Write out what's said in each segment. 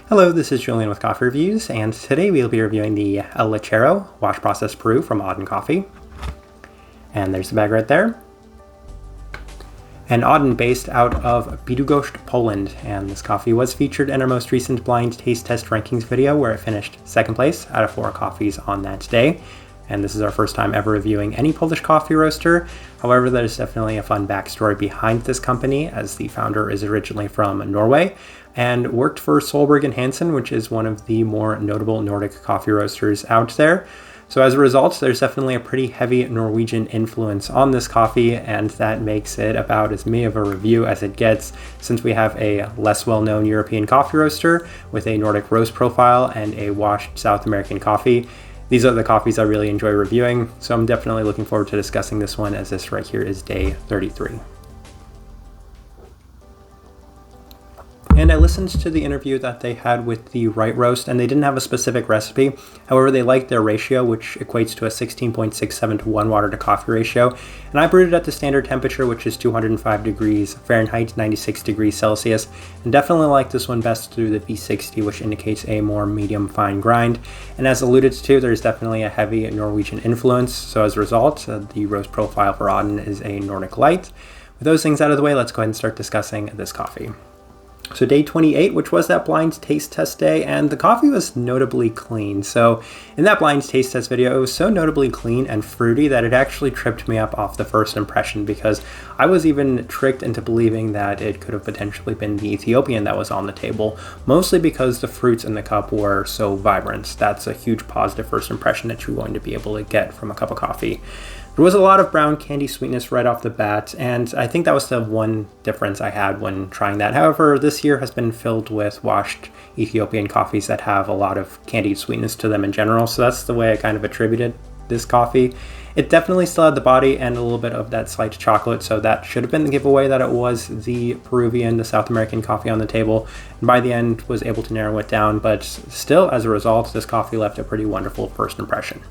Hello, this is Julian with Coffee Reviews, and today we'll be reviewing the Lechero Wash Process Peru from Audun Coffee. And there's the bag right there. And Audun based out of Bydgoszcz, Poland, and this coffee was featured in our most recent blind taste test rankings video where it finished second place out of 4 coffees on that day. And this is our first time ever reviewing any Polish coffee roaster. However, there's definitely a fun backstory behind this company, as the founder is originally from Norway and worked for Solberg & Hansen, which is one of the more notable Nordic coffee roasters out there. So as a result, there's definitely a pretty heavy Norwegian influence on this coffee, and that makes it about as me of a review as it gets, since we have a less well-known European coffee roaster with a Nordic roast profile and a washed South American coffee. These are the coffees I really enjoy reviewing, so I'm definitely looking forward to discussing this one, as this right here is day 33. And I listened to the interview that they had with the Right Roast, and they didn't have a specific recipe. However, they liked their ratio, which equates to a 16.67 to 1 water to coffee ratio. And I brewed it at the standard temperature, which is 205 degrees Fahrenheit, 96 degrees Celsius. And definitely like this one best through the V60, which indicates a more medium fine grind. And as alluded to, there's definitely a heavy Norwegian influence. So as a result, the roast profile for Audun is a Nordic light. With those things out of the way, let's go ahead and start discussing this coffee. So day 28, which was that blind taste test day, and the coffee was notably clean. So in that blind taste test video, it was so notably clean and fruity that it actually tripped me up off the first impression, because I was even tricked into believing that it could have potentially been the Ethiopian that was on the table, mostly because the fruits in the cup were so vibrant. That's a huge positive first impression that you're going to be able to get from a cup of coffee. There was a lot of brown candy sweetness right off the bat, and I think that was the one difference I had when trying that. However, this year has been filled with washed Ethiopian coffees that have a lot of candied sweetness to them in general, so that's the way I kind of attributed this coffee. It definitely still had the body and a little bit of that slight chocolate, so that should have been the giveaway that it was the Peruvian, the South American coffee on the table. And by the end, was able to narrow it down, but still, as a result, this coffee left a pretty wonderful first impression.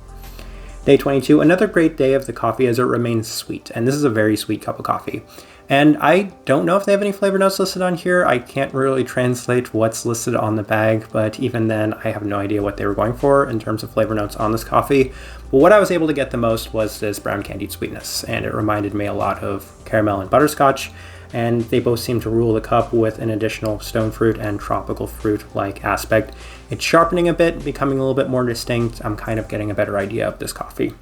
Day 22, another great day of the coffee as it remains sweet, and this is a very sweet cup of coffee. And I don't know if they have any flavor notes listed on here. I can't really translate what's listed on the bag, but even then I have no idea what they were going for in terms of flavor notes on this coffee. But what I was able to get the most was this brown candied sweetness, and it reminded me a lot of caramel and butterscotch, and they both seem to rule the cup with an additional stone fruit and tropical fruit-like aspect. It's sharpening a bit, becoming a little bit more distinct. I'm kind of getting a better idea of this coffee.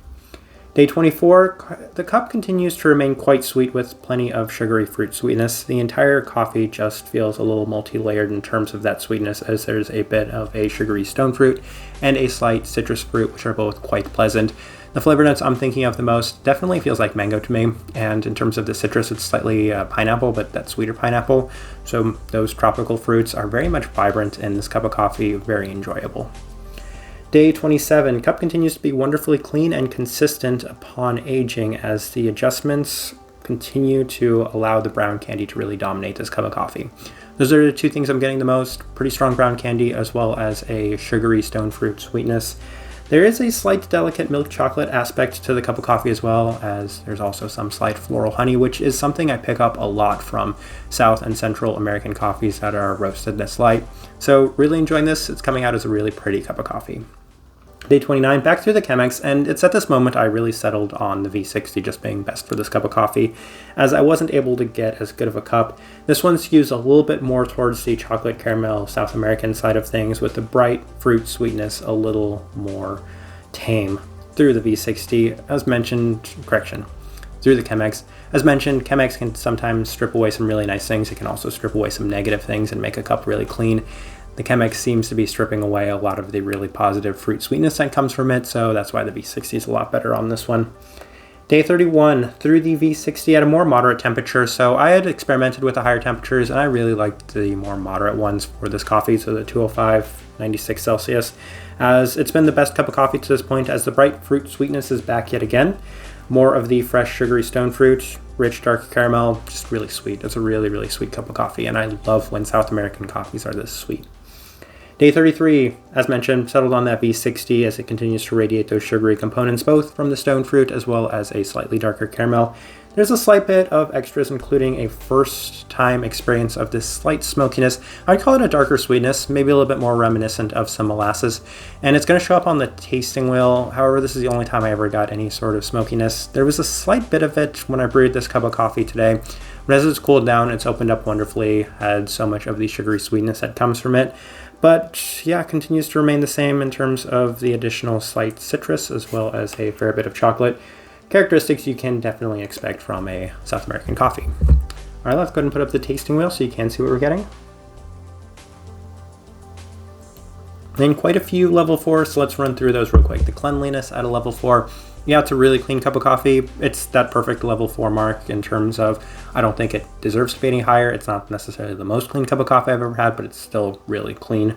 Day 24, the cup continues to remain quite sweet with plenty of sugary fruit sweetness. The entire coffee just feels a little multi-layered in terms of that sweetness, as there's a bit of a sugary stone fruit and a slight citrus fruit, which are both quite pleasant. The flavor notes I'm thinking of the most definitely feels like mango to me, and in terms of the citrus, it's slightly pineapple, but that sweeter pineapple. So those tropical fruits are very much vibrant in this cup of coffee, very enjoyable. Day 27, cup continues to be wonderfully clean and consistent upon aging, as the adjustments continue to allow the brown candy to really dominate this cup of coffee. Those are the two things I'm getting the most: pretty strong brown candy as well as a sugary stone fruit sweetness. There is a slight delicate milk chocolate aspect to the cup of coffee, as well as there's also some slight floral honey, which is something I pick up a lot from South and Central American coffees that are roasted this light. So really enjoying this. It's coming out as a really pretty cup of coffee. Day 29, back through the Chemex, and it's at this moment I really settled on the V60 just being best for this cup of coffee, as I wasn't able to get as good of a cup. This one skews a little bit more towards the chocolate caramel South American side of things, with the bright fruit sweetness a little more tame through the V60. Through the Chemex. As mentioned, Chemex can sometimes strip away some really nice things. It can also strip away some negative things and make a cup really clean. The Chemex seems to be stripping away a lot of the really positive fruit sweetness that comes from it, so that's why the V60 is a lot better on this one. Day 31, through the V60 at a more moderate temperature. So I had experimented with the higher temperatures, and I really liked the more moderate ones for this coffee, so the 205, 96 Celsius, as it's been the best cup of coffee to this point, as the bright fruit sweetness is back yet again. More of the fresh sugary stone fruit, rich dark caramel, just really sweet. It's a really, really sweet cup of coffee, and I love when South American coffees are this sweet. Day 33, as mentioned, settled on that V60 as it continues to radiate those sugary components, both from the stone fruit as well as a slightly darker caramel. There's a slight bit of extras, including a first time experience of this slight smokiness. I'd call it a darker sweetness, maybe a little bit more reminiscent of some molasses, and it's going to show up on the tasting wheel. However, this is the only time I ever got any sort of smokiness. There was a slight bit of it when I brewed this cup of coffee today, but as it's cooled down, it's opened up wonderfully, had so much of the sugary sweetness that comes from it. But yeah, it continues to remain the same in terms of the additional slight citrus as well as a fair bit of chocolate. Characteristics you can definitely expect from a South American coffee. All right, let's go ahead and put up the tasting wheel so you can see what we're getting. And quite a few level 4, so let's run through those real quick. The cleanliness at a level 4. Yeah, it's a really clean cup of coffee. It's that perfect level 4 mark in terms of, I don't think it deserves to be any higher. It's not necessarily the most clean cup of coffee I've ever had, but it's still really clean.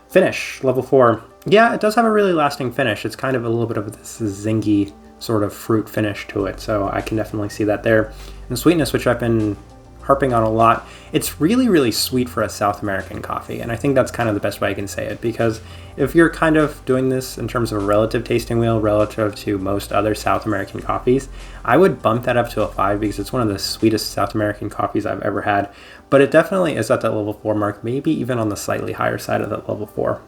Finish, level 4. Yeah, it does have a really lasting finish. It's kind of a little bit of this zingy sort of fruit finish to it, so I can definitely see that there. And sweetness, which I've been harping on a lot, it's really, really sweet for a South American coffee, and I think that's kind of the best way I can say it, because if you're kind of doing this in terms of a relative tasting wheel relative to most other South American coffees, I would bump that up to a 5 because it's one of the sweetest South American coffees I've ever had, but it definitely is at that level 4 mark, maybe even on the slightly higher side of that level 4.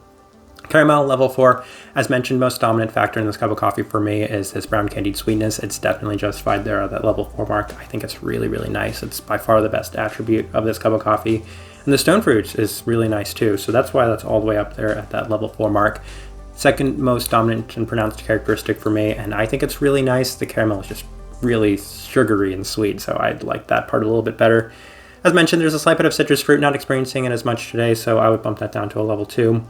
Caramel, level 4. As mentioned, most dominant factor in this cup of coffee for me is this brown candied sweetness. It's definitely justified there at that level 4 mark. I think it's really, really nice. It's by far the best attribute of this cup of coffee. And the stone fruit is really nice too, so that's why that's all the way up there at that level 4 mark. Second most dominant and pronounced characteristic for me, and I think it's really nice. The caramel is just really sugary and sweet, so I like that part a little bit better. As mentioned, there's a slight bit of citrus fruit, not experiencing it as much today, so I would bump that down to a level 2.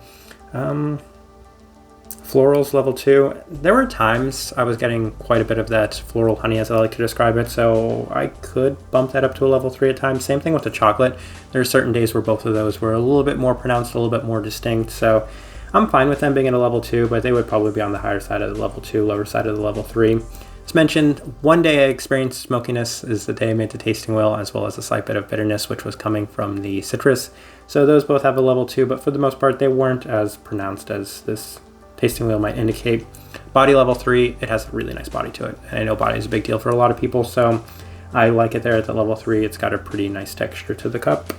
Florals, level 2. There were times I was getting quite a bit of that floral honey, as I like to describe it, so I could bump that up to a level 3 at times. Same thing with the chocolate. There are certain days where both of those were a little bit more pronounced, a little bit more distinct, so I'm fine with them being at a level 2, but they would probably be on the higher side of the level 2, lower side of the level 3. As mentioned, one day I experienced smokiness is the day I made the tasting wheel, as well as a slight bit of bitterness, which was coming from the citrus. So those both have a level 2, but for the most part, they weren't as pronounced as this tasting wheel might indicate. Body, level 3, it has a really nice body to it. And I know body is a big deal for a lot of people, so I like it there at the level 3. It's got a pretty nice texture to the cup.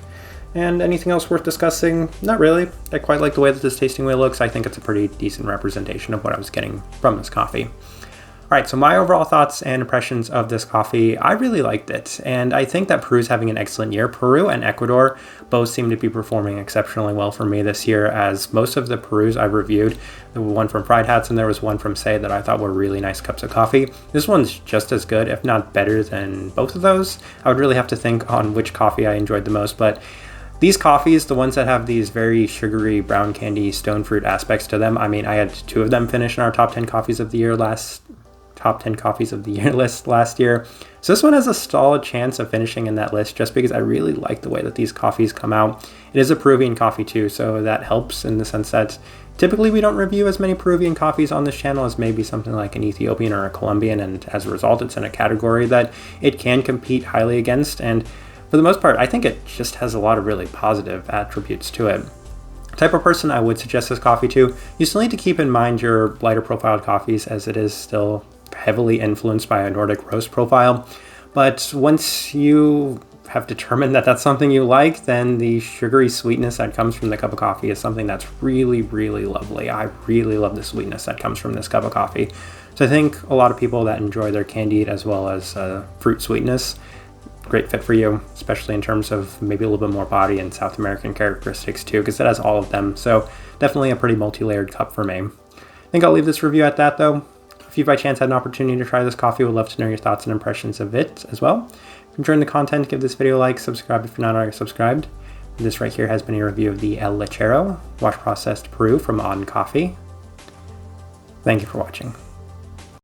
And anything else worth discussing? Not really. I quite like the way that this tasting wheel looks. I think it's a pretty decent representation of what I was getting from this coffee. All right, so my overall thoughts and impressions of this coffee, I really liked it, and I think that Peru's having an excellent year. Peru and Ecuador both seem to be performing exceptionally well for me this year, as most of the Perus I've reviewed, the one from Fried Hats and there was one from Say that I thought were really nice cups of coffee. This one's just as good, if not better than both of those. I would really have to think on which coffee I enjoyed the most, but these coffees, the ones that have these very sugary brown candy stone fruit aspects to them, I mean, I had 2 of them finish in our top 10 coffees of the year list last year. So this one has a solid chance of finishing in that list just because I really like the way that these coffees come out. It is a Peruvian coffee too, so that helps in the sense that typically we don't review as many Peruvian coffees on this channel as maybe something like an Ethiopian or a Colombian, and as a result it's in a category that it can compete highly against, and for the most part I think it just has a lot of really positive attributes to it. Type of person I would suggest this coffee to, you still need to keep in mind your lighter profiled coffees as it is still heavily influenced by a Nordic roast profile, but once you have determined that that's something you like, then the sugary sweetness that comes from the cup of coffee is something that's really, really lovely. I really love the sweetness that comes from this cup of coffee. So I think a lot of people that enjoy their candied as well as fruit sweetness, great fit for you, especially in terms of maybe a little bit more body and South American characteristics too, because it has all of them. So definitely a pretty multi-layered cup for me. I think I'll leave this review at that though. If you by chance had an opportunity to try this coffee, would love to know your thoughts and impressions of it as well. If you're enjoying the content, give this video a like, subscribe if you're not already subscribed. This right here has been a review of the El Lechero wash processed Peru from Audun Coffee. Thank you for watching.